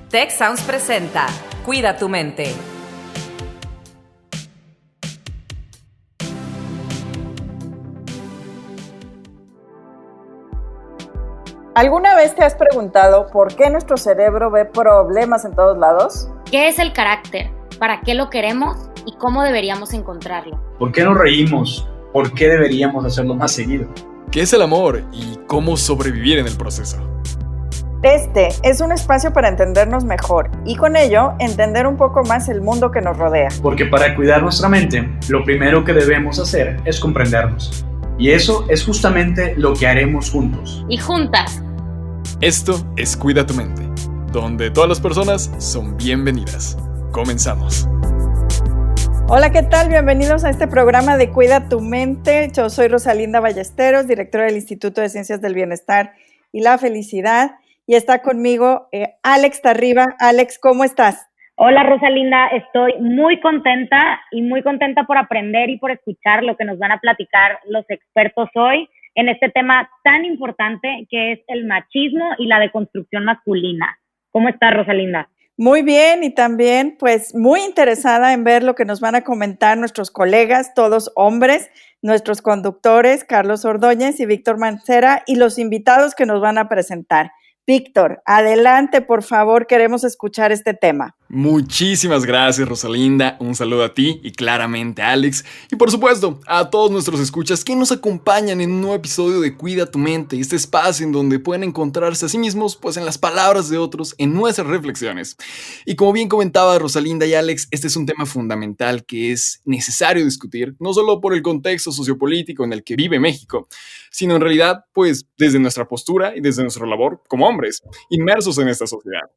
Tech Sounds presenta Cuida tu mente. ¿Alguna vez te has preguntado por qué nuestro cerebro ve problemas en todos lados? ¿Qué es el carácter? ¿Para qué lo queremos? ¿Y cómo deberíamos encontrarlo? ¿Por qué nos reímos? ¿Por qué deberíamos hacerlo más seguido? ¿Qué es el amor y cómo sobrevivir en el proceso? Este es un espacio para entendernos mejor y con ello entender un poco más el mundo que nos rodea. Porque para cuidar nuestra mente, lo primero que debemos hacer es comprendernos. Y eso es justamente lo que haremos juntos. Y juntas. Esto es Cuida tu mente, donde todas las personas son bienvenidas. Comenzamos. Hola, ¿qué tal? Bienvenidos a este programa de Cuida tu mente. Yo soy Rosalinda Ballesteros, directora del Instituto de Ciencias del Bienestar y la Felicidad. Y está conmigo Alex Tarriba. Alex, ¿cómo estás? Hola Rosalinda, estoy muy contenta por aprender y por escuchar lo que nos van a platicar los expertos hoy en este tema tan importante que es el machismo y la deconstrucción masculina. ¿Cómo estás, Rosalinda? Muy bien, y también pues muy interesada en ver lo que nos van a comentar nuestros colegas, todos hombres, nuestros conductores, Carlos Ordóñez y Víctor Mancera, y los invitados que nos van a presentar. Víctor, adelante, por favor, queremos escuchar este tema. Muchísimas gracias, Rosalinda. Un saludo a ti y claramente a Alex. Y por supuesto, a todos nuestros escuchas que nos acompañan en un nuevo episodio de Cuida tu mente, este espacio en donde pueden encontrarse a sí mismos, pues en las palabras de otros, en nuestras reflexiones. Y como bien comentaba Rosalinda y Alex, este es un tema fundamental que es necesario discutir, no solo por el contexto sociopolítico en el que vive México, sino en realidad, pues desde nuestra postura y desde nuestra labor como hombres, inmersos en esta sociedad.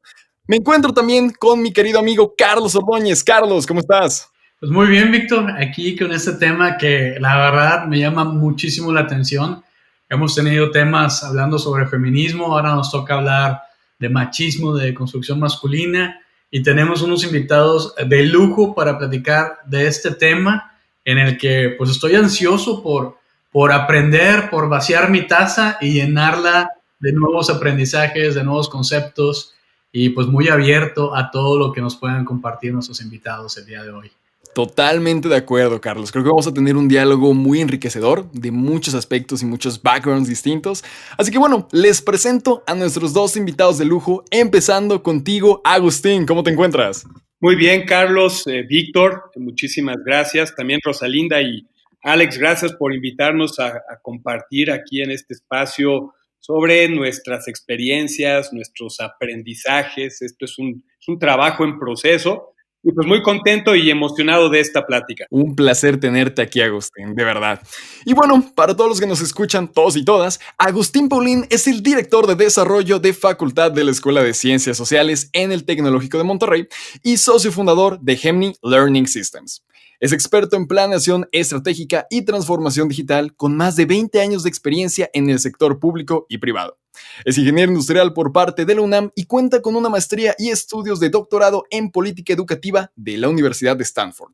Me encuentro también con mi querido amigo Carlos Ordóñez. Carlos, ¿cómo estás? Pues muy bien, Víctor, aquí con este tema que la verdad me llama muchísimo la atención. Hemos tenido temas hablando sobre feminismo, ahora nos toca hablar de machismo, de construcción masculina y tenemos unos invitados de lujo para platicar de este tema en el que pues estoy ansioso por aprender, por vaciar mi taza y llenarla de nuevos aprendizajes, de nuevos conceptos y pues muy abierto a todo lo que nos puedan compartir nuestros invitados el día de hoy. Totalmente de acuerdo, Carlos. Creo que vamos a tener un diálogo muy enriquecedor de muchos aspectos y muchos backgrounds distintos. Así que bueno, les presento a nuestros dos invitados de lujo, empezando contigo, Agustín. ¿Cómo te encuentras? Muy bien, Carlos, Víctor, muchísimas gracias. También Rosalinda y Alex, gracias por invitarnos a compartir aquí en este espacio sobre nuestras experiencias, nuestros aprendizajes. Esto es un trabajo en proceso y pues muy contento y emocionado de esta plática. Un placer tenerte aquí, Agustín, de verdad. Y bueno, para todos los que nos escuchan, todos y todas, Agustín Paulín es el director de desarrollo de Facultad de la Escuela de Ciencias Sociales en el Tecnológico de Monterrey y socio fundador de Gemini Learning Systems. Es experto en planeación estratégica y transformación digital con más de 20 años de experiencia en el sector público y privado. Es ingeniero industrial por parte de la UNAM y cuenta con una maestría y estudios de doctorado en política educativa de la Universidad de Stanford.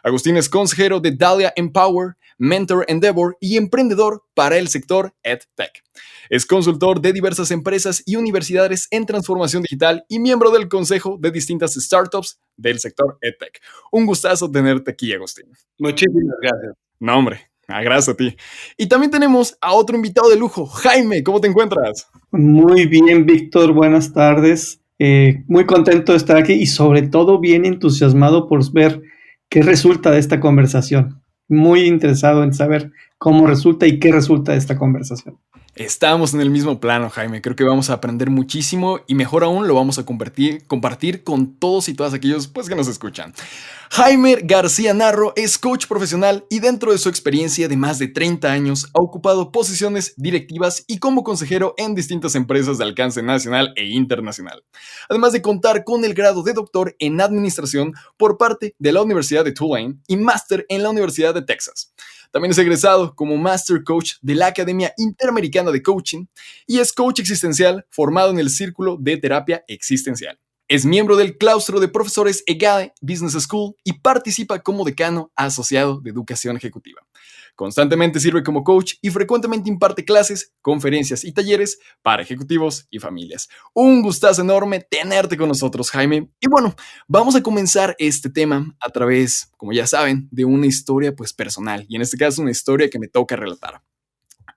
Agustín es consejero de Dahlia Empower, Mentor Endeavor y emprendedor para el sector EdTech. Es consultor de diversas empresas y universidades en transformación digital y miembro del consejo de distintas startups del sector EdTech. Un gustazo tenerte aquí, Agustín. Muchísimas gracias. No, hombre, gracias a ti. Y también tenemos a otro invitado de lujo, Jaime. ¿Cómo te encuentras? Muy bien, Víctor. Buenas tardes. Muy contento de estar aquí y sobre todo bien entusiasmado por ver qué resulta de esta conversación. Muy interesado en saber cómo resulta y qué resulta de esta conversación. Estamos en el mismo plano, Jaime. Creo que vamos a aprender muchísimo y mejor aún lo vamos a compartir con todos y todas aquellos pues, que nos escuchan. Jaime García Narro es coach profesional y dentro de su experiencia de más de 30 años ha ocupado posiciones directivas y como consejero en distintas empresas de alcance nacional e internacional. Además de contar con el grado de doctor en administración por parte de la Universidad de Tulane y máster en la Universidad de Texas. También es egresado como Master Coach de la Academia Interamericana de Coaching y es coach existencial formado en el Círculo de Terapia Existencial. Es miembro del claustro de profesores EGADE Business School y participa como decano asociado de Educación Ejecutiva. Constantemente sirve como coach y frecuentemente imparte clases, conferencias y talleres para ejecutivos y familias. Un gustazo enorme tenerte con nosotros, Jaime. Y bueno, vamos a comenzar este tema a través, como ya saben, de una historia pues personal, y en este caso una historia que me toca relatar.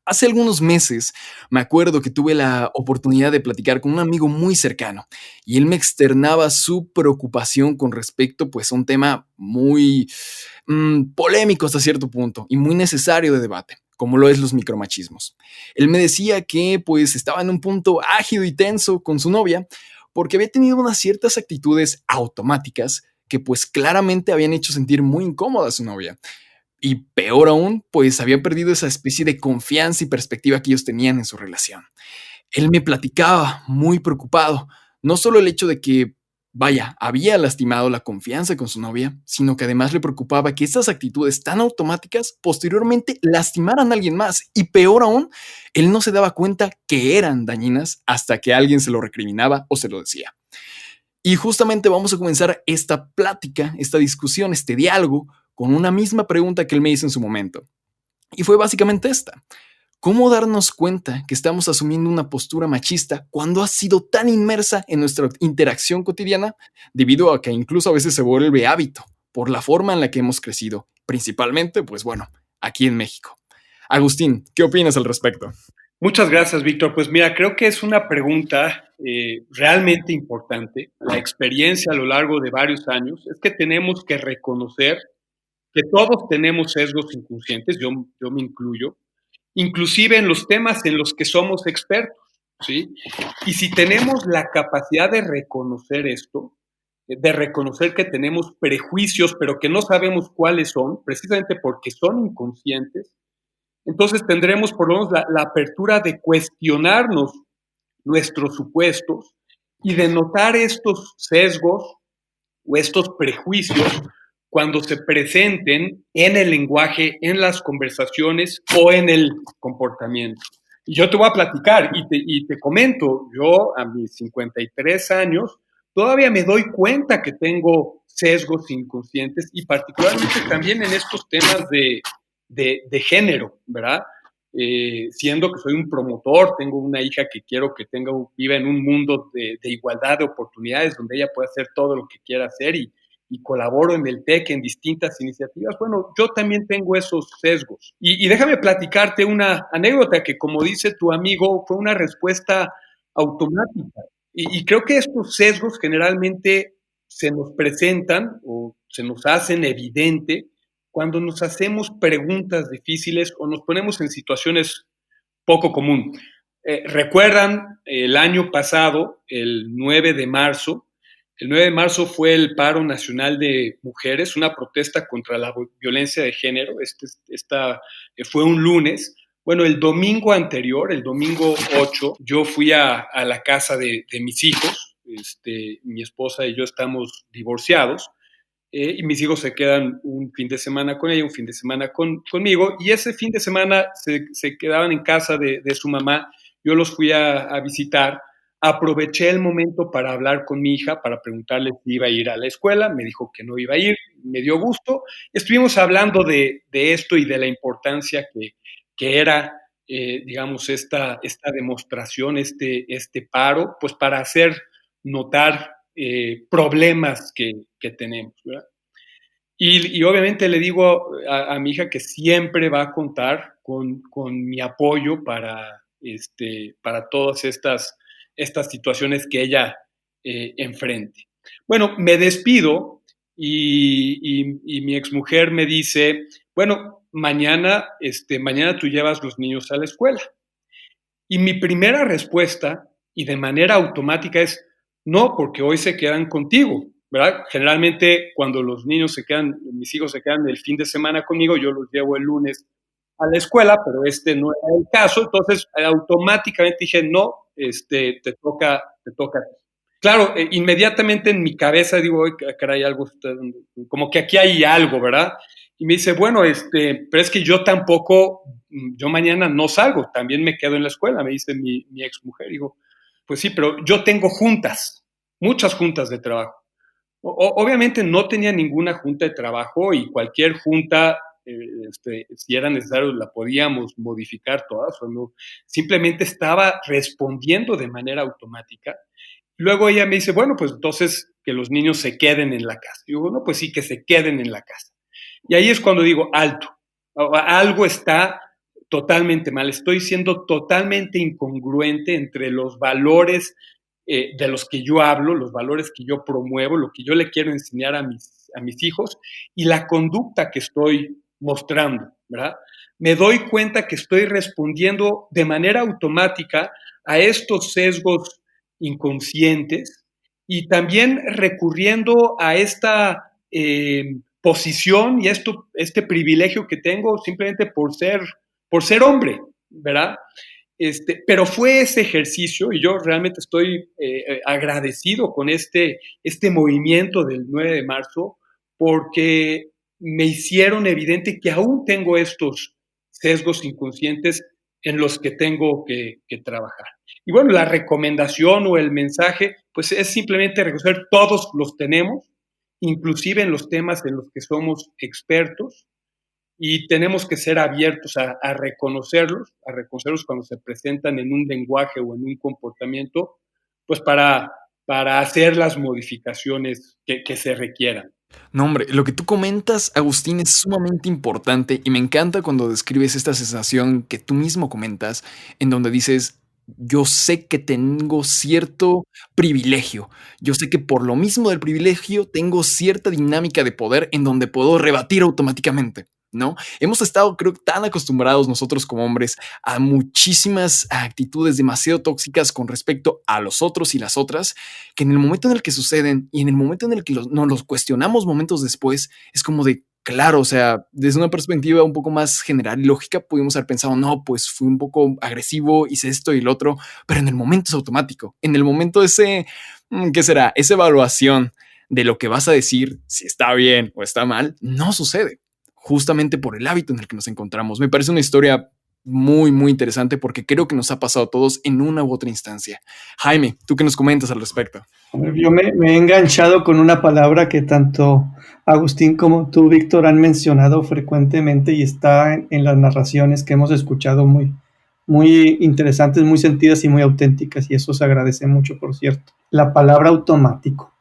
Hace algunos meses me acuerdo que tuve la oportunidad de platicar con un amigo muy cercano y él me externaba su preocupación con respecto pues a un tema muy polémico hasta cierto punto y muy necesario de debate, como lo es los micromachismos. Él me decía que pues estaba en un punto ágido y tenso con su novia porque había tenido unas ciertas actitudes automáticas que pues claramente habían hecho sentir muy incómoda a su novia. Y peor aún, pues había perdido esa especie de confianza y perspectiva que ellos tenían en su relación. Él me platicaba muy preocupado, no solo el hecho de que, vaya, había lastimado la confianza con su novia, sino que además le preocupaba que estas actitudes tan automáticas posteriormente lastimaran a alguien más. Y peor aún, él no se daba cuenta que eran dañinas hasta que alguien se lo recriminaba o se lo decía. Y justamente vamos a comenzar esta plática, esta discusión, este diálogo, con una misma pregunta que él me hizo en su momento. Y fue básicamente esta. ¿Cómo darnos cuenta que estamos asumiendo una postura machista cuando ha sido tan inmersa en nuestra interacción cotidiana, debido a que incluso a veces se vuelve hábito por la forma en la que hemos crecido, principalmente, pues bueno, aquí en México? Agustín, ¿qué opinas al respecto? Muchas gracias, Víctor. Pues mira, creo que es una pregunta realmente importante. La experiencia a lo largo de varios años es que tenemos que reconocer que todos tenemos sesgos inconscientes, yo me incluyo, inclusive en los temas en los que somos expertos, ¿sí? Y si tenemos la capacidad de reconocer esto, de reconocer que tenemos prejuicios, pero que no sabemos cuáles son, precisamente porque son inconscientes, entonces tendremos por lo menos la apertura de cuestionarnos nuestros supuestos y de notar estos sesgos o estos prejuicios cuando se presenten en el lenguaje, en las conversaciones o en el comportamiento. Y yo te voy a platicar y te comento, yo a mis 53 años todavía me doy cuenta que tengo sesgos inconscientes y particularmente también en estos temas de género, ¿verdad? Siendo que soy un promotor, tengo una hija que quiero que viva en un mundo de igualdad de oportunidades donde ella pueda hacer todo lo que quiera hacer y colaboro en el TEC en distintas iniciativas. Bueno, yo también tengo esos sesgos. Y déjame platicarte una anécdota que, como dice tu amigo, fue una respuesta automática. Y creo que estos sesgos generalmente se nos presentan o se nos hacen evidente cuando nos hacemos preguntas difíciles o nos ponemos en situaciones poco común. ¿Recuerdan el año pasado, el 9 de marzo? El 9 de marzo fue el paro nacional de mujeres, una protesta contra la violencia de género. Fue un lunes. Bueno, el domingo anterior, el domingo 8, yo fui a la casa de mis hijos. Mi esposa y yo estamos divorciados. Y mis hijos se quedan un fin de semana con ella, un fin de semana conmigo, y ese fin de semana se quedaban en casa de su mamá. Yo los fui a visitar, aproveché el momento para hablar con mi hija, para preguntarle si iba a ir a la escuela, me dijo que no iba a ir, me dio gusto, estuvimos hablando de esto y de la importancia que era, digamos, esta demostración, este paro, pues para hacer notar problemas que tenemos, ¿verdad? Y obviamente le digo a mi hija que siempre va a contar con mi apoyo para todas estas situaciones que ella enfrente. Bueno, me despido y mi exmujer me dice, bueno, mañana tú llevas los niños a la escuela. Y mi primera respuesta, y de manera automática, es no, porque hoy se quedan contigo, ¿verdad? Generalmente cuando mis hijos se quedan el fin de semana conmigo, yo los llevo el lunes a la escuela, pero no era el caso, entonces automáticamente dije, no, te toca. Claro, inmediatamente en mi cabeza digo, caray, algo, como que aquí hay algo, ¿verdad? Y me dice, bueno, pero es que yo mañana no salgo, también me quedo en la escuela, me dice mi exmujer. Digo, pues sí, pero yo tengo muchas juntas de trabajo. Obviamente no tenía ninguna junta de trabajo y cualquier junta si era necesario la podíamos modificar todas o no. Simplemente estaba respondiendo de manera automática. Luego ella me dice, bueno, pues entonces que los niños se queden en la casa. Y yo digo, no, pues sí, que se queden en la casa. Y ahí es cuando digo, alto, algo está totalmente mal, estoy siendo totalmente incongruente entre los valores de los que yo hablo, los valores que yo promuevo, lo que yo le quiero enseñar a mis hijos y la conducta que estoy mostrando, ¿verdad? Me doy cuenta que estoy respondiendo de manera automática a estos sesgos inconscientes y también recurriendo a esta posición y este privilegio que tengo simplemente por ser hombre, ¿verdad? Pero fue ese ejercicio y yo realmente estoy agradecido con este movimiento del 9 de marzo porque me hicieron evidente que aún tengo estos sesgos inconscientes en los que tengo que trabajar. Y bueno, la recomendación o el mensaje, pues es simplemente reconocer, todos los tenemos, inclusive en los temas en los que somos expertos, y tenemos que ser abiertos a reconocerlos cuando se presentan en un lenguaje o en un comportamiento, pues para hacer las modificaciones que se requieran. No, hombre, lo que tú comentas, Agustín, es sumamente importante y me encanta cuando describes esta sensación que tú mismo comentas, en donde dices, yo sé que tengo cierto privilegio, yo sé que por lo mismo del privilegio tengo cierta dinámica de poder en donde puedo rebatir automáticamente, ¿no? Hemos estado, creo, tan acostumbrados nosotros como hombres a muchísimas actitudes demasiado tóxicas con respecto a los otros y las otras, que en el momento en el que suceden y en el momento en el que nos los cuestionamos momentos después, es como de, claro, o sea, desde una perspectiva un poco más general y lógica, pudimos haber pensado, no, pues fui un poco agresivo, hice esto y lo otro, pero en el momento es automático. En el momento ese, ¿qué será? Esa evaluación de lo que vas a decir, si está bien o está mal, no sucede, justamente por el hábito en el que nos encontramos. Me parece una historia muy, muy interesante porque creo que nos ha pasado a todos en una u otra instancia. Jaime, ¿tú qué nos comentas al respecto? Yo me he enganchado con una palabra que tanto Agustín como tú, Víctor, han mencionado frecuentemente y está en las narraciones que hemos escuchado muy, muy interesantes, muy sentidas y muy auténticas, y eso se agradece mucho, por cierto. La palabra automático.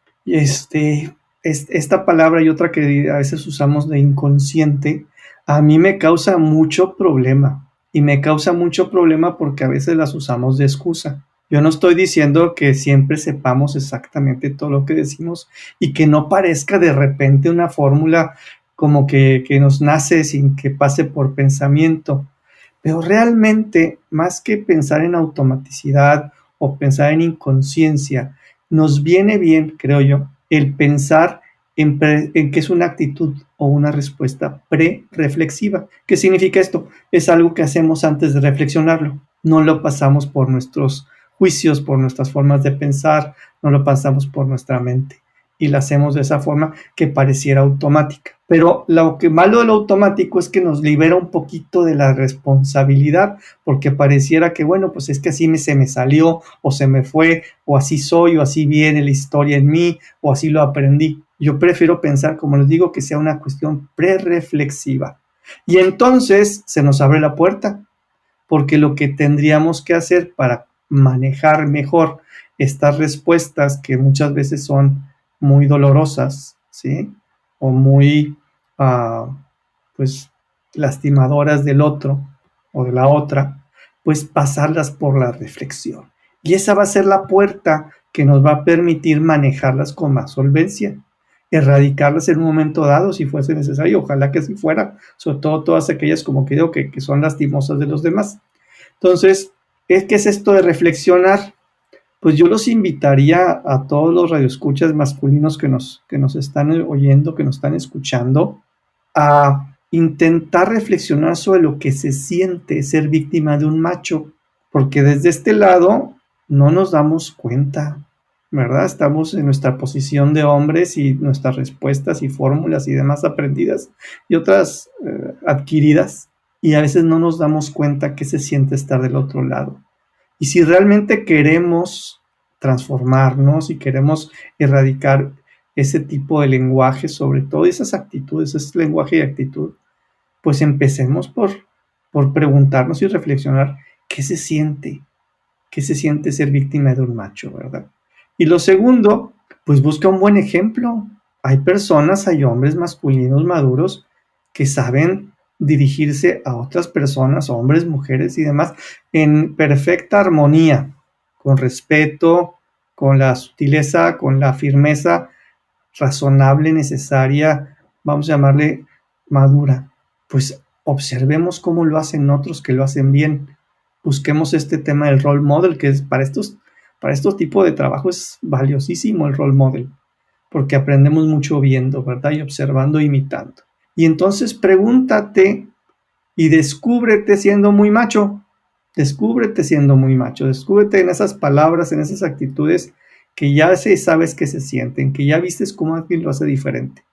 Esta palabra y otra que a veces usamos de inconsciente, a mí me causa mucho problema. Y me causa mucho problema porque a veces las usamos de excusa. Yo no estoy diciendo que siempre sepamos exactamente todo lo que decimos y que no parezca de repente una fórmula como que nos nace sin que pase por pensamiento. Pero realmente, más que pensar en automaticidad o pensar en inconsciencia, nos viene bien, creo yo, el pensar en que es una actitud o una respuesta pre-reflexiva. ¿Qué significa esto? Es algo que hacemos antes de reflexionarlo. No lo pasamos por nuestros juicios, por nuestras formas de pensar, no lo pasamos por nuestra mente. Y lo hacemos de esa forma que pareciera automática. Pero lo que malo de lo automático es que nos libera un poquito de la responsabilidad, porque pareciera que, bueno, pues es que así se me salió, o se me fue, o así soy, o así viene la historia en mí, o así lo aprendí. Yo prefiero pensar, como les digo, que sea una cuestión pre-reflexiva. Y entonces se nos abre la puerta, porque lo que tendríamos que hacer para manejar mejor estas respuestas, que muchas veces son muy dolorosas, ¿sí? O muy, pues, lastimadoras del otro o de la otra, pues pasarlas por la reflexión. Y esa va a ser la puerta que nos va a permitir manejarlas con más solvencia, erradicarlas en un momento dado si fuese necesario, ojalá que así fuera, sobre todo todas aquellas, como que digo, que son lastimosas de los demás. Entonces, ¿qué es esto de reflexionar? Pues yo los invitaría a todos los radioescuchas masculinos que nos están oyendo, que nos están escuchando, a intentar reflexionar sobre lo que se siente ser víctima de un macho, porque desde este lado no nos damos cuenta, ¿verdad? Estamos en nuestra posición de hombres y nuestras respuestas y fórmulas y demás aprendidas y otras adquiridas, y a veces no nos damos cuenta que se siente estar del otro lado. Y si realmente queremos transformarnos y queremos erradicar ese tipo de lenguaje, sobre todo esas actitudes, ese lenguaje y actitud, pues empecemos por preguntarnos y reflexionar qué se siente ser víctima de un macho, ¿verdad? Y lo segundo, pues busca un buen ejemplo. Hay hombres masculinos maduros que saben dirigirse a otras personas, hombres, mujeres y demás, en perfecta armonía, con respeto, con la sutileza, con la firmeza razonable, necesaria, vamos a llamarle madura. Pues observemos cómo lo hacen otros que lo hacen bien. Busquemos este tema del role model, que es para estos tipos de trabajo es valiosísimo el role model, porque aprendemos mucho viendo, ¿verdad? Y observando, imitando. Y entonces pregúntate y descúbrete siendo muy macho. Descúbrete siendo muy macho. Descúbrete en esas palabras, en esas actitudes que ya sabes que se sienten, que ya vistes cómo alguien lo hace diferente.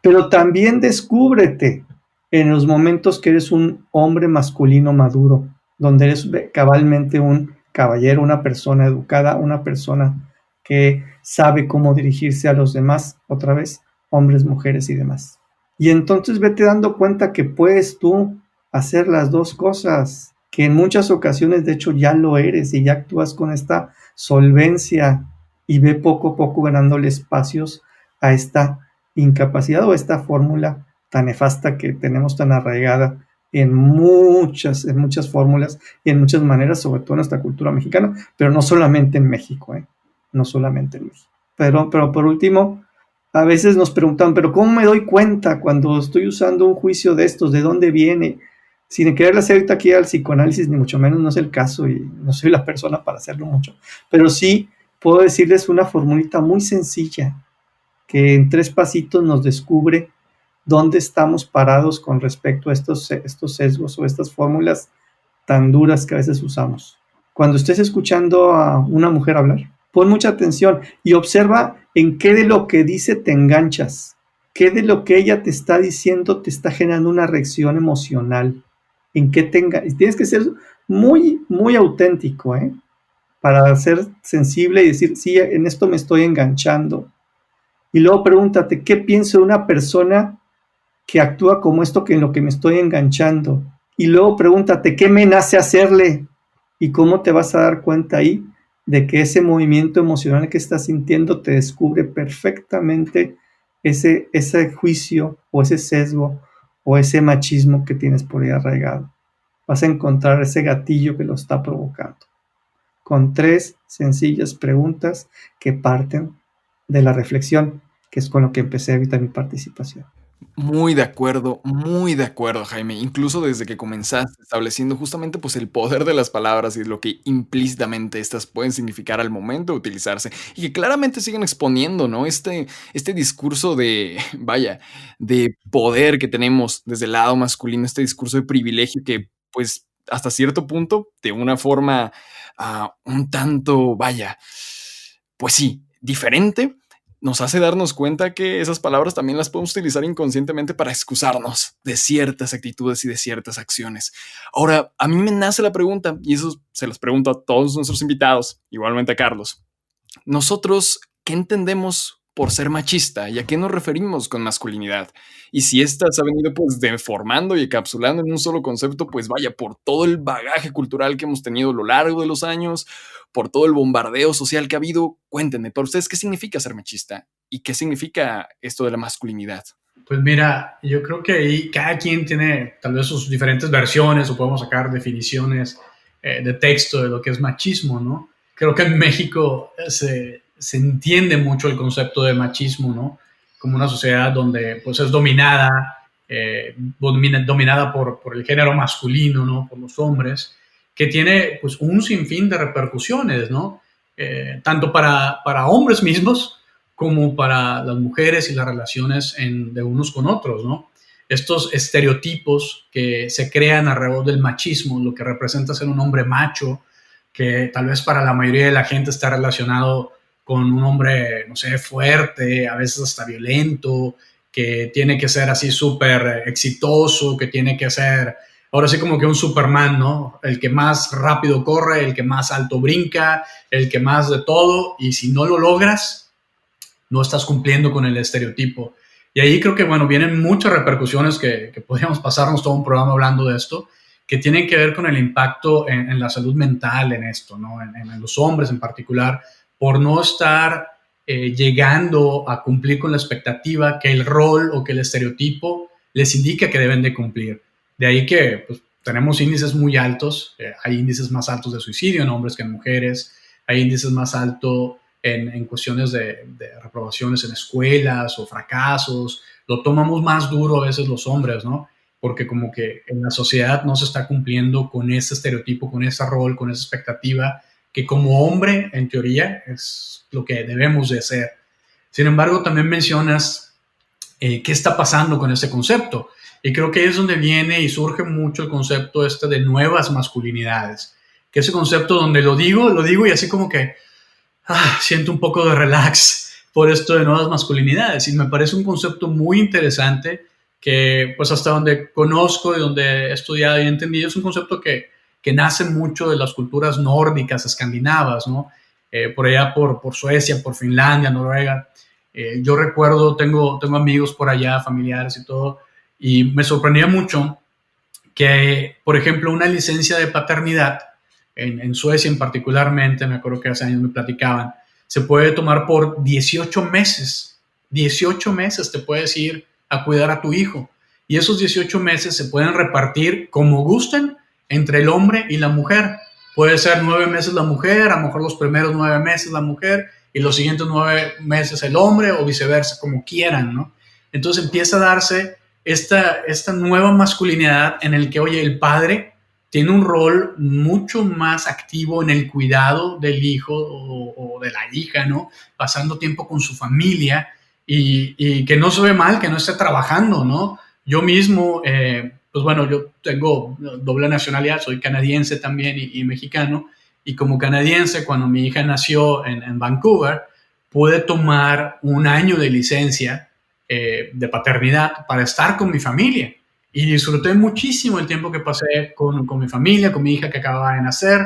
Pero también descúbrete en los momentos que eres un hombre masculino maduro, donde eres cabalmente un caballero, una persona educada, una persona que sabe cómo dirigirse a los demás, otra vez, hombres, mujeres y demás. Y entonces vete dando cuenta que puedes tú hacer las dos cosas, que en muchas ocasiones de hecho ya lo eres y ya actúas con esta solvencia y ve poco a poco ganándole espacios a esta incapacidad o a esta fórmula tan nefasta que tenemos tan arraigada en muchas fórmulas y en muchas maneras, sobre todo en nuestra cultura mexicana, pero no solamente en México, no solamente en México. Pero por último, a veces nos preguntan, pero ¿cómo me doy cuenta cuando estoy usando un juicio de estos? ¿De dónde viene? Sin querer hacer ahorita aquí al psicoanálisis, ni mucho menos, no es el caso y no soy la persona para hacerlo mucho, pero sí puedo decirles una formulita muy sencilla que en 3 pasitos nos descubre dónde estamos parados con respecto a estos sesgos o estas fórmulas tan duras que a veces usamos. Cuando estés escuchando a una mujer hablar, pon mucha atención y observa en qué de lo que dice te enganchas, qué de lo que ella te está diciendo te está generando una reacción emocional, en qué te enganchas. Tienes que ser muy, muy auténtico, para ser sensible y decir, sí, en esto me estoy enganchando. Y luego pregúntate, ¿qué pienso de una persona que actúa como esto que en lo que me estoy enganchando? Y luego pregúntate, ¿qué me nace hacerle? ¿Y cómo te vas a dar cuenta ahí de que ese movimiento emocional que estás sintiendo te descubre perfectamente ese juicio o ese sesgo o ese machismo que tienes por ahí arraigado? Vas a encontrar ese gatillo que lo está provocando, con 3 sencillas preguntas que parten de la reflexión, que es con lo que empecé ahorita mi participación. Muy de acuerdo, Jaime. Incluso desde que comenzaste estableciendo justamente pues el poder de las palabras y lo que implícitamente estas pueden significar al momento de utilizarse y que claramente siguen exponiendo, ¿no? Este discurso de, vaya, de poder que tenemos desde el lado masculino, este discurso de privilegio que pues hasta cierto punto, de una forma un tanto, vaya, pues sí, diferente, nos hace darnos cuenta que esas palabras también las podemos utilizar inconscientemente para excusarnos de ciertas actitudes y de ciertas acciones. Ahora, a mí me nace la pregunta, y eso se los pregunto a todos nuestros invitados, igualmente a Carlos. Nosotros, ¿qué entendemos por ser machista y a qué nos referimos con masculinidad? Y si esta se ha venido pues deformando y encapsulando en un solo concepto, pues vaya, por todo el bagaje cultural que hemos tenido a lo largo de los años, por todo el bombardeo social que ha habido. Cuéntenme, para ustedes, ¿qué significa ser machista? ¿Y qué significa esto de la masculinidad? Pues mira, yo creo que ahí cada quien tiene tal vez sus diferentes versiones o podemos sacar definiciones de texto de lo que es machismo, ¿no? Creo que en México se entiende mucho el concepto de machismo, ¿no? Como una sociedad donde pues es dominada por el género masculino, ¿no? Por los hombres, que tiene pues un sinfín de repercusiones, ¿no? Tanto para hombres mismos como para las mujeres y las relaciones de unos con otros, ¿no? Estos estereotipos que se crean alrededor del machismo, lo que representa ser un hombre macho, que tal vez para la mayoría de la gente está relacionado con un hombre, no sé, fuerte, a veces hasta violento, que tiene que ser así súper exitoso, que tiene que ser, ahora sí como que un Superman, ¿no? El que más rápido corre, el que más alto brinca, el que más de todo, y si no lo logras, no estás cumpliendo con el estereotipo. Y ahí creo que, bueno, vienen muchas repercusiones que podríamos pasarnos todo un programa hablando de esto, que tienen que ver con el impacto en la salud mental en esto, ¿no? En los hombres en particular, por no estar llegando a cumplir con la expectativa que el rol o que el estereotipo les indica que deben de cumplir. De ahí que pues, tenemos índices muy altos, hay índices más altos de suicidio en hombres que en mujeres, hay índices más altos en cuestiones de reprobaciones en escuelas o fracasos. Lo tomamos más duro a veces los hombres, ¿no? Porque como que en la sociedad no se está cumpliendo con ese estereotipo, con ese rol, con esa expectativa, que como hombre, en teoría, es lo que debemos de ser. Sin embargo, también mencionas qué está pasando con este concepto. Y creo que ahí es donde viene y surge mucho el concepto de nuevas masculinidades. Que ese concepto donde lo digo y así como que siento un poco de relax por esto de nuevas masculinidades. Y me parece un concepto muy interesante que, pues, hasta donde conozco y donde he estudiado y entendido, es un concepto que nace mucho de las culturas nórdicas, escandinavas, ¿no? Por allá por Suecia, por Finlandia, Noruega. Yo recuerdo, tengo amigos por allá, familiares y todo, y me sorprendía mucho que, por ejemplo, una licencia de paternidad, en Suecia en particularmente, me acuerdo que hace años me platicaban, se puede tomar por 18 meses. 18 meses te puedes ir a cuidar a tu hijo. Y esos 18 meses se pueden repartir como gusten entre el hombre y la mujer. Puede ser 9 meses la mujer, a lo mejor los primeros 9 meses la mujer y los siguientes 9 meses el hombre, o viceversa, como quieran, ¿no? Entonces empieza a darse esta nueva masculinidad en el que, oye, el padre tiene un rol mucho más activo en el cuidado del hijo o de la hija, ¿no? Pasando tiempo con su familia y que no se ve mal, que no esté trabajando, ¿no? Yo mismo, pues bueno, yo tengo doble nacionalidad, soy canadiense también y mexicano, y como canadiense, cuando mi hija nació en Vancouver, pude tomar un año de licencia de paternidad para estar con mi familia. Y disfruté muchísimo el tiempo que pasé con mi familia, con mi hija que acababa de nacer.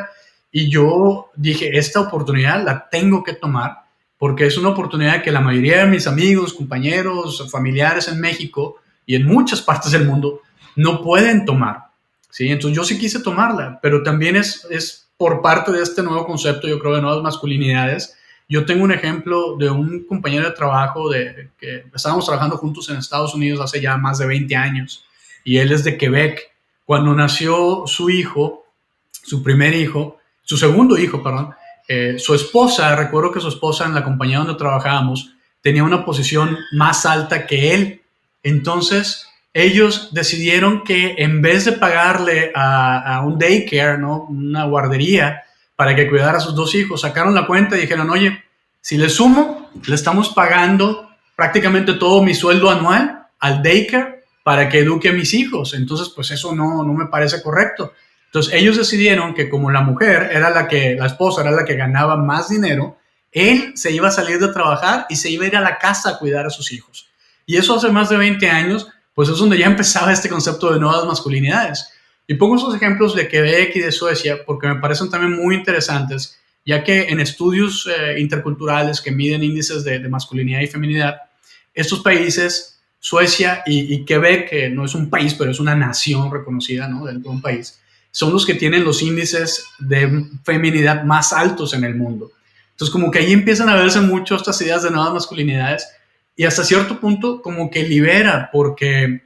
Y yo dije, esta oportunidad la tengo que tomar porque es una oportunidad que la mayoría de mis amigos, compañeros, familiares en México y en muchas partes del mundo no pueden tomar, ¿sí? Entonces yo sí quise tomarla, pero también es por parte de este nuevo concepto, yo creo, de nuevas masculinidades. Yo tengo un ejemplo de un compañero de trabajo que estábamos trabajando juntos en Estados Unidos hace ya más de 20 años. Y él es de Quebec. Cuando nació su hijo, su primer hijo, su segundo hijo, perdón, su esposa, recuerdo que su esposa en la compañía donde trabajábamos tenía una posición más alta que él. Entonces, ellos decidieron que en vez de pagarle a un daycare, ¿no? Una guardería, para que cuidara a sus dos hijos, sacaron la cuenta y dijeron, oye, si le sumo, le estamos pagando prácticamente todo mi sueldo anual al daycare para que eduque a mis hijos. Entonces, pues eso no me parece correcto. Entonces, ellos decidieron que como la mujer era la esposa era la que ganaba más dinero, él se iba a salir de trabajar y se iba a ir a la casa a cuidar a sus hijos. Y eso hace más de 20 años, pues es donde ya empezaba este concepto de nuevas masculinidades. Y pongo esos ejemplos de Quebec y de Suecia porque me parecen también muy interesantes, ya que en estudios interculturales que miden índices de masculinidad y feminidad, estos países, Suecia y Quebec, que no es un país, pero es una nación reconocida, ¿no? Dentro de un país, son los que tienen los índices de feminidad más altos en el mundo. Entonces, como que ahí empiezan a verse mucho estas ideas de nuevas masculinidades y hasta cierto punto como que libera, porque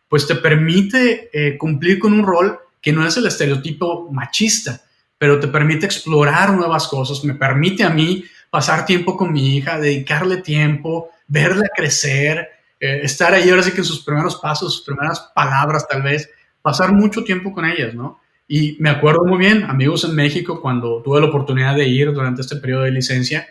pues te permite cumplir con un rol que no es el estereotipo machista, pero te permite explorar nuevas cosas, me permite a mí pasar tiempo con mi hija, dedicarle tiempo, verla crecer, estar ahí ahora sí que en sus primeros pasos, sus primeras palabras tal vez, pasar mucho tiempo con ellas, ¿no? Y me acuerdo muy bien, amigos en México, cuando tuve la oportunidad de ir durante este periodo de licencia,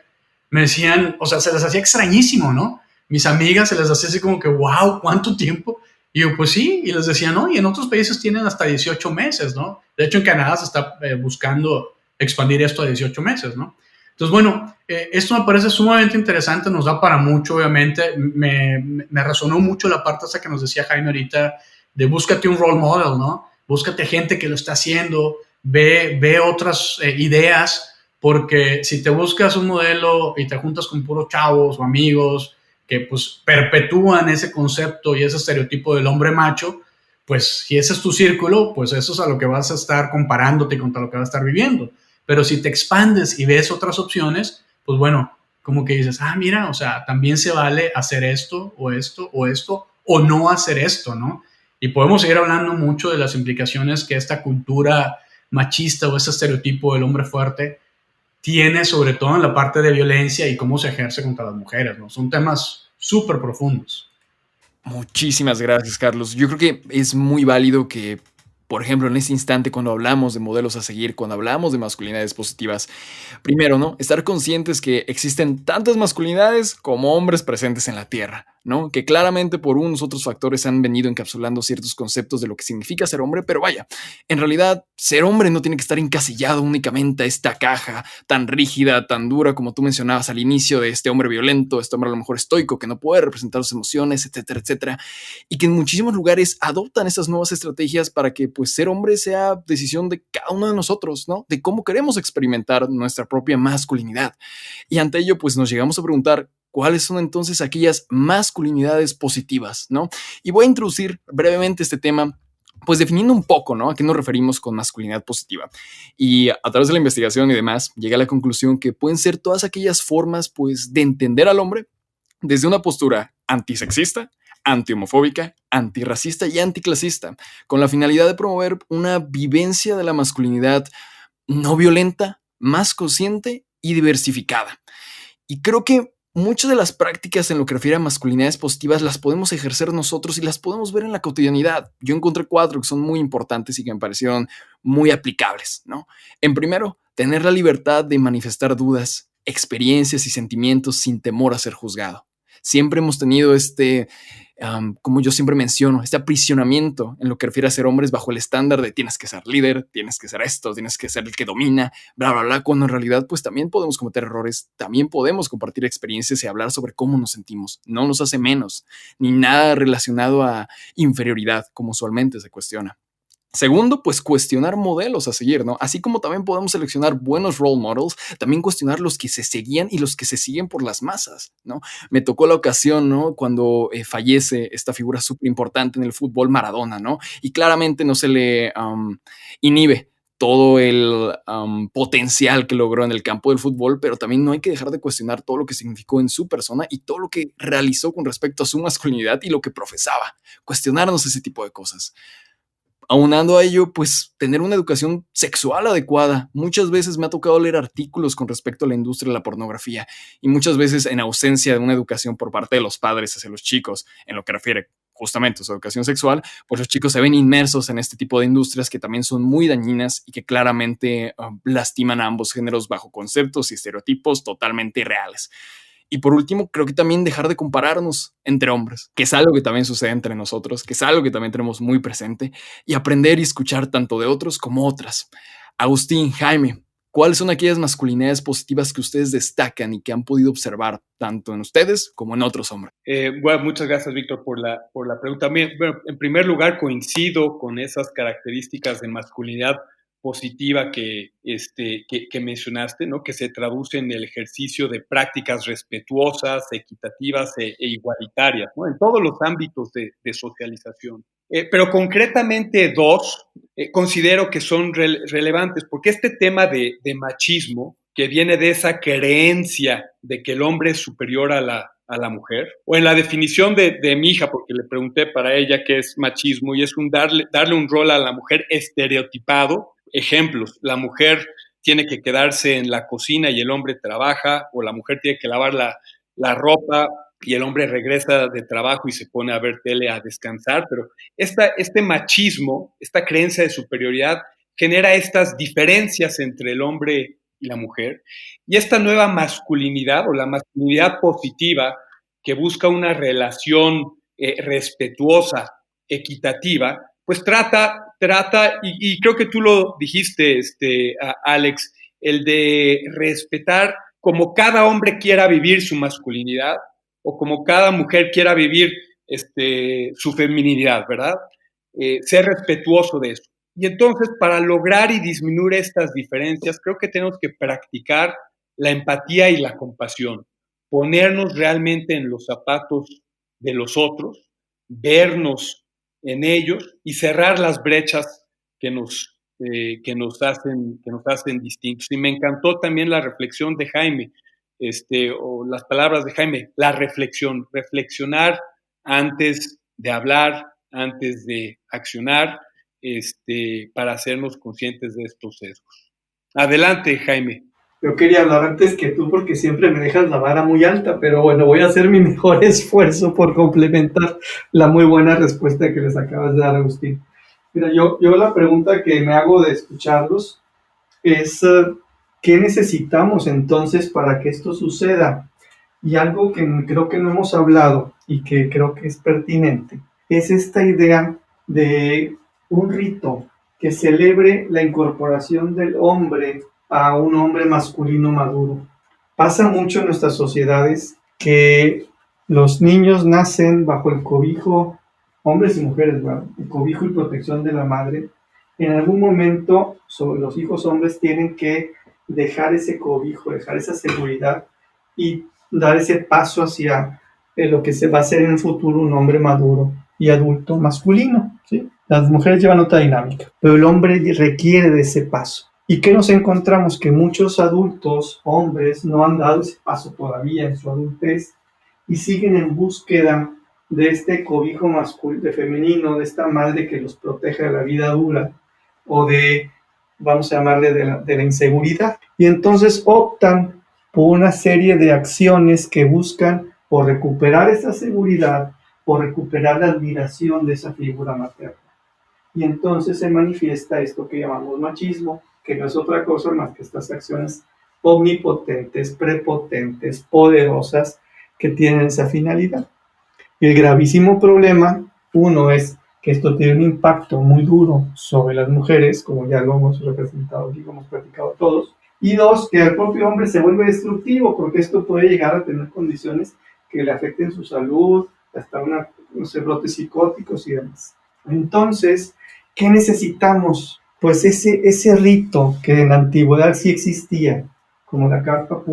me decían, o sea, se les hacía extrañísimo, ¿no? Mis amigas se les hacía así como que, wow, ¿cuánto tiempo? Y yo, pues sí, y les decía, no, y en otros países tienen hasta 18 meses, ¿no? De hecho, en Canadá se está buscando expandir esto a 18 meses, ¿no? Entonces, bueno, esto me parece sumamente interesante, nos da para mucho, obviamente. Me resonó mucho la parte esa que nos decía Jaime ahorita, de búscate un role model, ¿no? Búscate gente que lo está haciendo, ve otras ideas, porque si te buscas un modelo y te juntas con puros chavos o amigos, que pues perpetúan ese concepto y ese estereotipo del hombre macho, pues si ese es tu círculo, pues eso es a lo que vas a estar comparándote contra lo que vas a estar viviendo. Pero si te expandes y ves otras opciones, pues bueno, como que dices, mira, o sea, también se vale hacer esto, o no hacer esto, ¿no? Y podemos seguir hablando mucho de las implicaciones que esta cultura machista o ese estereotipo del hombre fuerte tiene, sobre todo en la parte de violencia y cómo se ejerce contra las mujeres, ¿no? Son temas súper profundos. Muchísimas gracias, Carlos. Yo creo que es muy válido que, por ejemplo, en este instante, cuando hablamos de modelos a seguir, cuando hablamos de masculinidades positivas, primero, ¿no? Estar conscientes que existen tantas masculinidades como hombres presentes en la Tierra, ¿no? Que claramente por unos otros factores han venido encapsulando ciertos conceptos de lo que significa ser hombre, pero vaya, en realidad, ser hombre no tiene que estar encasillado únicamente a esta caja tan rígida, tan dura, como tú mencionabas al inicio, de este hombre violento, este hombre a lo mejor estoico, que no puede representar sus emociones, etcétera, etcétera, y que en muchísimos lugares adoptan estas nuevas estrategias para que, pues, ser hombre sea decisión de cada uno de nosotros, ¿no? De cómo queremos experimentar nuestra propia masculinidad. Y ante ello, pues, nos llegamos a preguntar, ¿cuáles son entonces aquellas masculinidades positivas, ¿no? Y voy a introducir brevemente este tema, pues definiendo un poco, ¿no? A qué nos referimos con masculinidad positiva. Y a través de la investigación y demás, llegué a la conclusión que pueden ser todas aquellas formas, pues, de entender al hombre desde una postura antisexista, antihomofóbica, antirracista y anticlasista, con la finalidad de promover una vivencia de la masculinidad no violenta, más consciente y diversificada. Y creo que muchas de las prácticas en lo que refiere a masculinidades positivas las podemos ejercer nosotros y las podemos ver en la cotidianidad. Yo encontré 4 que son muy importantes y que me parecieron muy aplicables, ¿no? En primero, tener la libertad de manifestar dudas, experiencias y sentimientos sin temor a ser juzgado. Siempre hemos tenido como yo siempre menciono, este aprisionamiento en lo que refiere a ser hombres bajo el estándar de tienes que ser líder, tienes que ser esto, tienes que ser el que domina, bla, bla, bla, cuando en realidad pues también podemos cometer errores, también podemos compartir experiencias y hablar sobre cómo nos sentimos. No nos hace menos, ni nada relacionado a inferioridad, como usualmente se cuestiona. Segundo, pues cuestionar modelos a seguir, ¿no? Así como también podemos seleccionar buenos role models, también cuestionar los que se seguían y los que se siguen por las masas, ¿no? Me tocó la ocasión, ¿no? Cuando fallece esta figura súper importante en el fútbol, Maradona, ¿no? Y claramente no se le inhibe todo el potencial que logró en el campo del fútbol, pero también no hay que dejar de cuestionar todo lo que significó en su persona y todo lo que realizó con respecto a su masculinidad y lo que profesaba. Cuestionarnos ese tipo de cosas. Aunando a ello, pues tener una educación sexual adecuada. Muchas veces me ha tocado leer artículos con respecto a la industria de la pornografía y muchas veces en ausencia de una educación por parte de los padres hacia los chicos en lo que refiere justamente a su educación sexual, pues los chicos se ven inmersos en este tipo de industrias que también son muy dañinas y que claramente lastiman a ambos géneros bajo conceptos y estereotipos totalmente irreales. Y por último, creo que también dejar de compararnos entre hombres, que es algo que también sucede entre nosotros, que es algo que también tenemos muy presente, y aprender y escuchar tanto de otros como otras. Agustín, Jaime, ¿cuáles son aquellas masculinidades positivas que ustedes destacan y que han podido observar tanto en ustedes como en otros hombres? Bueno, muchas gracias, Víctor, por la pregunta. Bueno, en primer lugar, coincido con esas características de masculinidad positiva que mencionaste, ¿no? Que se traduce en el ejercicio de prácticas respetuosas, equitativas e igualitarias, ¿no? En todos los ámbitos de socialización. Pero concretamente 2 considero que son relevantes, porque este tema de machismo, que viene de esa creencia de que el hombre es superior a la mujer, o en la definición de mi hija, porque le pregunté para ella qué es machismo, y es darle un rol a la mujer estereotipado. Ejemplos: la mujer tiene que quedarse en la cocina y el hombre trabaja, o la mujer tiene que lavar la ropa y el hombre regresa de trabajo y se pone a ver tele, a descansar. Pero este machismo, esta creencia de superioridad, genera estas diferencias entre el hombre y la mujer, y esta nueva masculinidad o la masculinidad positiva que busca una relación respetuosa, equitativa, pues trata, y creo que tú lo dijiste, Alex, el de respetar como cada hombre quiera vivir su masculinidad o como cada mujer quiera vivir su feminidad, ¿verdad? Ser respetuoso de eso. Y entonces, para lograr y disminuir estas diferencias, creo que tenemos que practicar la empatía y la compasión. ponernos realmente en los zapatos de los otros, vernos en ellos y cerrar las brechas que nos hacen distintos. Y me encantó también la reflexión de Jaime, o las palabras de Jaime, la reflexión, reflexionar antes de hablar, antes de accionar, para hacernos conscientes de estos sesgos. Adelante, Jaime. Yo quería hablar antes que tú porque siempre me dejas la vara muy alta, pero bueno, voy a hacer mi mejor esfuerzo por complementar la muy buena respuesta que les acabas de dar, Agustín. Mira, yo la pregunta que me hago de escucharlos es ¿qué necesitamos entonces para que esto suceda? Y algo que creo que no hemos hablado y que creo que es pertinente es esta idea de un rito que celebre la incorporación del hombre a un hombre masculino maduro. Pasa mucho en nuestras sociedades que los niños nacen bajo el cobijo, hombres y mujeres, ¿verdad? El cobijo y protección de la madre. En algún momento, los hijos hombres tienen que dejar ese cobijo, dejar esa seguridad y dar ese paso hacia lo que se va a ser en el futuro un hombre maduro y adulto masculino, ¿sí? Las mujeres llevan otra dinámica, pero el hombre requiere de ese paso. ¿Y qué nos encontramos? Que muchos adultos, hombres, no han dado ese paso todavía en su adultez y siguen en búsqueda de este cobijo masculino, de femenino, de esta madre que los protege de la vida dura o de, vamos a llamarle, de la inseguridad. Y entonces optan por una serie de acciones que buscan por recuperar esa seguridad, por recuperar la admiración de esa figura materna. Y entonces se manifiesta esto que llamamos machismo, que no es otra cosa más que estas acciones omnipotentes, prepotentes, poderosas, que tienen esa finalidad. El gravísimo problema, uno, es que esto tiene un impacto muy duro sobre las mujeres, como ya lo hemos representado aquí, como hemos platicado todos, y dos, que el propio hombre se vuelve destructivo, porque esto puede llegar a tener condiciones que le afecten su salud, hasta brotes psicóticos y demás. Entonces, ¿qué necesitamos? Pues ese rito que en la antigüedad sí existía, como la capa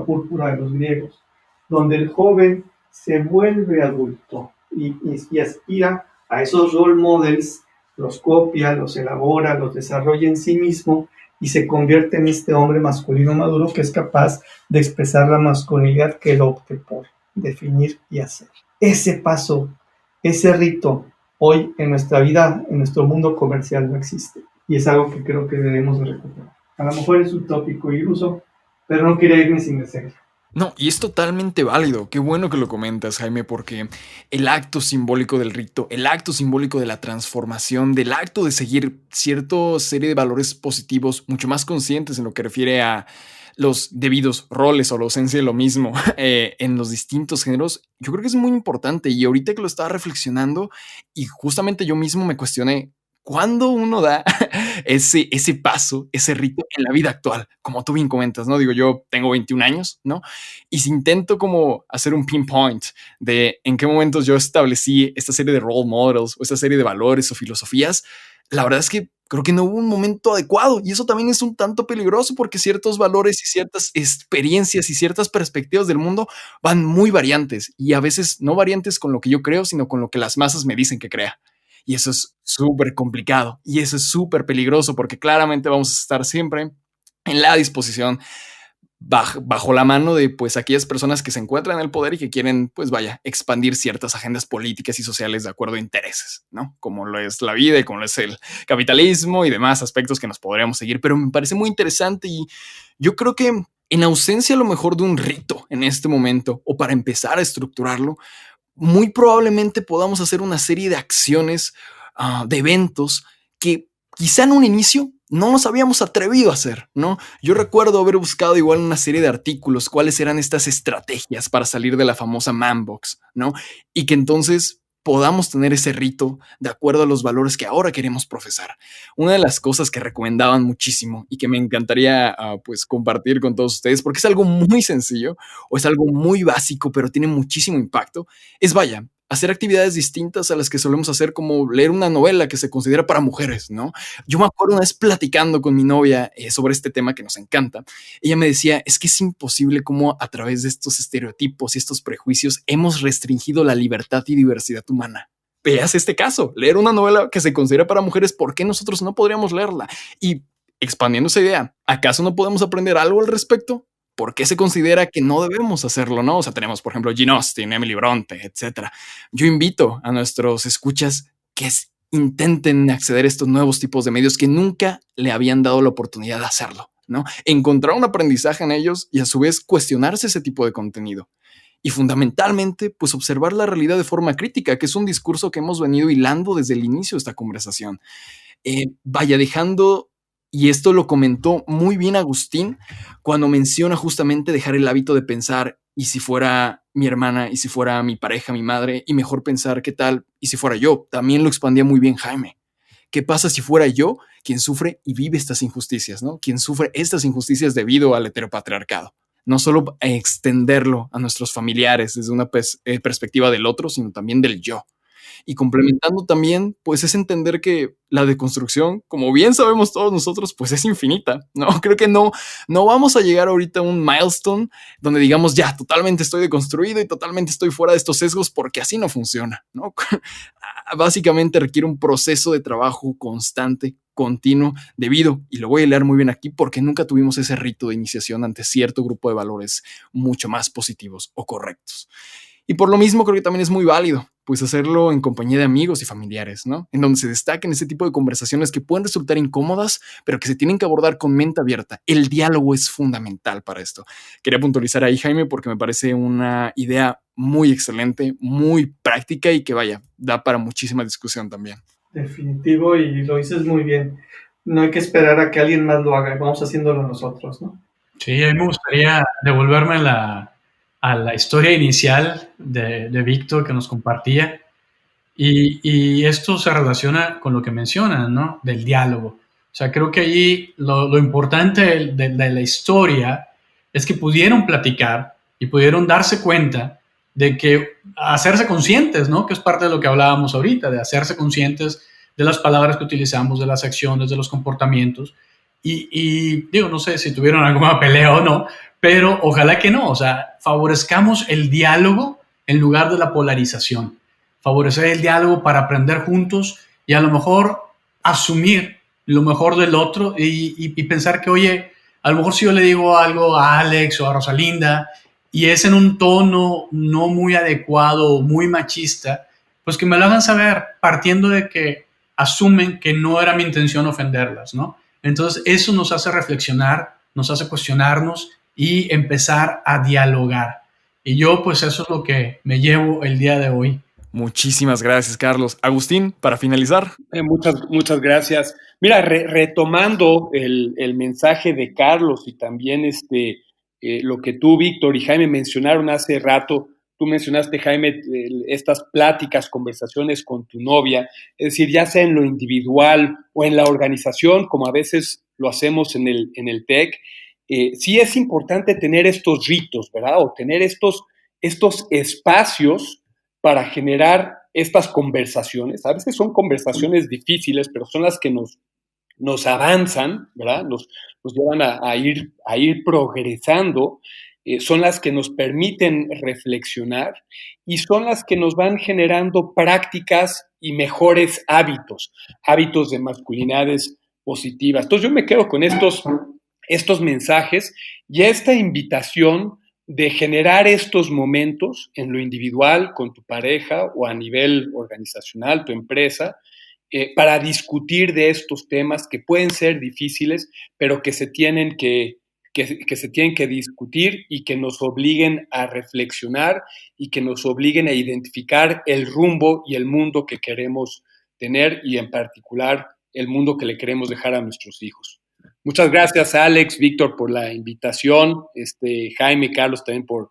púrpura de los griegos, donde el joven se vuelve adulto y aspira a esos role models, los copia, los elabora, los desarrolla en sí mismo y se convierte en este hombre masculino maduro que es capaz de expresar la masculinidad que él opte por definir y hacer. Ese paso, ese rito, hoy en nuestra vida, en nuestro mundo comercial no existe. Y es algo que creo que debemos de recuperar. A lo mejor es utópico y iluso, pero no quería irme sin decirlo. No, y es totalmente válido. Qué bueno que lo comentas, Jaime, porque el acto simbólico del rito, el acto simbólico de la transformación, del acto de seguir cierta serie de valores positivos, mucho más conscientes en lo que refiere a los debidos roles o la ausencia de lo mismo en los distintos géneros, yo creo que es muy importante. Y ahorita que lo estaba reflexionando y justamente yo mismo me cuestioné, ¿cuándo uno da ese paso, ese rito en la vida actual? Como tú bien comentas, ¿no? Digo, yo tengo 21 años, ¿no? Y si intento como hacer un pinpoint de en qué momentos yo establecí esta serie de role models o esta serie de valores o filosofías, la verdad es que creo que no hubo un momento adecuado y eso también es un tanto peligroso porque ciertos valores y ciertas experiencias y ciertas perspectivas del mundo van muy variantes y a veces no variantes con lo que yo creo, sino con lo que las masas me dicen que crea. Y eso es súper complicado y eso es súper peligroso porque claramente vamos a estar siempre en la disposición bajo la mano de pues aquellas personas que se encuentran en el poder y que quieren pues vaya expandir ciertas agendas políticas y sociales de acuerdo a intereses, ¿no? Como lo es la vida y como lo es el capitalismo y demás aspectos que nos podríamos seguir, pero me parece muy interesante y yo creo que en ausencia a lo mejor de un rito en este momento o para empezar a estructurarlo, muy probablemente podamos hacer una serie de acciones, de eventos que quizá en un inicio no nos habíamos atrevido a hacer, ¿no? Yo recuerdo haber buscado igual una serie de artículos, cuáles eran estas estrategias para salir de la famosa man box, ¿no? Y que entonces podamos tener ese rito de acuerdo a los valores que ahora queremos profesar. Una de las cosas que recomendaban muchísimo y que me encantaría pues compartir con todos ustedes, porque es algo muy sencillo o es algo muy básico, pero tiene muchísimo impacto, es vaya, hacer actividades distintas a las que solemos hacer, como leer una novela que se considera para mujeres, ¿no? Yo me acuerdo una vez platicando con mi novia sobre este tema que nos encanta. Ella me decía, es que es imposible cómo a través de estos estereotipos y estos prejuicios hemos restringido la libertad y diversidad humana. Veas este caso, leer una novela que se considera para mujeres, ¿por qué nosotros no podríamos leerla? Y expandiendo esa idea, ¿acaso no podemos aprender algo al respecto? ¿Por qué se considera que no debemos hacerlo, no? O sea, tenemos, por ejemplo, Jane Austen, Emily Bronte, etc. Yo invito a nuestros escuchas que intenten acceder a estos nuevos tipos de medios que nunca le habían dado la oportunidad de hacerlo, ¿no? Encontrar un aprendizaje en ellos y a su vez cuestionarse ese tipo de contenido. Y fundamentalmente, pues observar la realidad de forma crítica, que es un discurso que hemos venido hilando desde el inicio de esta conversación. Vaya dejando, y esto lo comentó muy bien Agustín, cuando menciona justamente dejar el hábito de pensar, y si fuera mi hermana, y si fuera mi pareja, mi madre, y mejor pensar qué tal, y si fuera yo. También lo expandía muy bien Jaime. ¿Qué pasa si fuera yo quien sufre y vive estas injusticias, ¿no? Quien sufre estas injusticias debido al heteropatriarcado. No solo extenderlo a nuestros familiares desde una perspectiva del otro, sino también del yo. Y complementando también, pues es entender que la deconstrucción, como bien sabemos todos nosotros, pues es infinita, ¿no? Creo que no vamos a llegar ahorita a un milestone donde digamos, ya, totalmente estoy deconstruido y totalmente estoy fuera de estos sesgos, porque así no funciona, ¿no? Básicamente requiere un proceso de trabajo constante, continuo, debido, y lo voy a leer muy bien aquí, porque nunca tuvimos ese rito de iniciación ante cierto grupo de valores mucho más positivos o correctos. Y por lo mismo creo que también es muy válido, pues hacerlo en compañía de amigos y familiares, ¿no? En donde se destaquen ese tipo de conversaciones que pueden resultar incómodas, pero que se tienen que abordar con mente abierta. El diálogo es fundamental para esto. Quería puntualizar ahí, Jaime, porque me parece una idea muy excelente, muy práctica y que vaya, da para muchísima discusión también. Definitivo, y lo dices muy bien. No hay que esperar a que alguien más lo haga, vamos haciéndolo nosotros, ¿no? Sí, a mí me gustaría devolverme a la historia inicial de Víctor que nos compartía. Y esto se relaciona con lo que mencionan, ¿no? Del diálogo. O sea, creo que allí lo importante de la historia es que pudieron platicar y pudieron darse cuenta de que hacerse conscientes, ¿no? Que es parte de lo que hablábamos ahorita, de hacerse conscientes de las palabras que utilizamos, de las acciones, de los comportamientos. Y digo, no sé si tuvieron alguna pelea o no, pero ojalá que no. O sea, favorezcamos el diálogo en lugar de la polarización. Favorecer el diálogo para aprender juntos y a lo mejor asumir lo mejor del otro y pensar que, oye, a lo mejor si yo le digo algo a Alex o a Rosalinda y es en un tono no muy adecuado o muy machista, pues que me lo hagan saber partiendo de que asumen que no era mi intención ofenderlas, ¿no? Entonces eso nos hace reflexionar, nos hace cuestionarnos y empezar a dialogar. Y yo, pues eso es lo que me llevo el día de hoy. Muchísimas gracias, Carlos. Agustín, para finalizar. Muchas gracias. Mira, retomando el mensaje de Carlos y también lo que tú, Víctor y Jaime mencionaron hace rato. Tú mencionaste, Jaime, estas pláticas, conversaciones con tu novia, es decir, ya sea en lo individual o en la organización, como a veces lo hacemos en el TEC, sí es importante tener estos ritos, ¿verdad? O tener estos espacios para generar estas conversaciones. A veces son conversaciones difíciles, pero son las que nos avanzan, ¿verdad? Nos llevan a ir progresando. Son las que nos permiten reflexionar y son las que nos van generando prácticas y mejores hábitos de masculinidades positivas. Entonces yo me quedo con estos mensajes y esta invitación de generar estos momentos en lo individual, con tu pareja o a nivel organizacional, tu empresa, para discutir de estos temas que pueden ser difíciles, pero que se tienen que discutir y que nos obliguen a reflexionar y que nos obliguen a identificar el rumbo y el mundo que queremos tener y en particular el mundo que le queremos dejar a nuestros hijos. Muchas gracias, Alex, Víctor, por la invitación, Jaime, Carlos, también por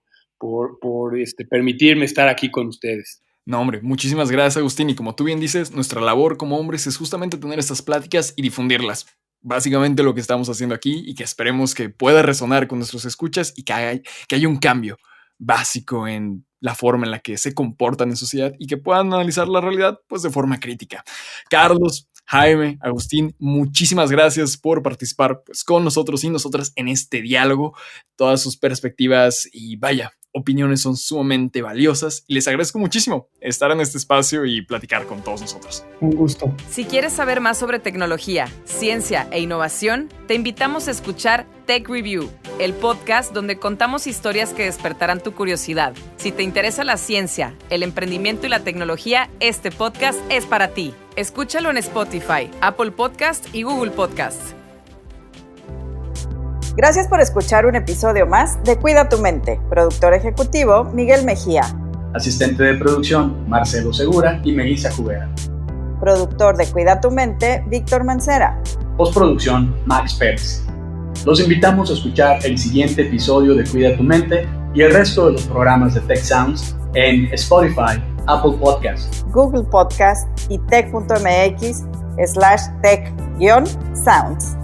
permitirme estar aquí con ustedes. No, hombre, muchísimas gracias, Agustín. Y como tú bien dices, nuestra labor como hombres es justamente tener estas pláticas y difundirlas. Básicamente lo que estamos haciendo aquí y que esperemos que pueda resonar con nuestros escuchas y que haya un cambio básico en la forma en la que se comportan en sociedad y que puedan analizar la realidad pues de forma crítica. Carlos, Jaime, Agustín, muchísimas gracias por participar pues, con nosotros y nosotras en este diálogo. Todas sus perspectivas y opiniones son sumamente valiosas y les agradezco muchísimo estar en este espacio y platicar con todos nosotros. Un gusto. Si quieres saber más sobre tecnología, ciencia e innovación, te invitamos a escuchar Tech Review, el podcast donde contamos historias que despertarán tu curiosidad. Si te interesa la ciencia, el emprendimiento y la tecnología, este podcast es para ti. Escúchalo en Spotify, Apple Podcast y Google Podcast. Gracias por escuchar un episodio más de Cuida tu Mente. Productor ejecutivo, Miguel Mejía. Asistente de producción, Marcelo Segura y Melissa Cubera. Productor de Cuida tu Mente, Víctor Mancera. Postproducción, Max Pérez. Los invitamos a escuchar el siguiente episodio de Cuida tu Mente y el resto de los programas de Tech Sounds en Spotify, Apple Podcast, Google Podcast y tech.mx/tech-sounds.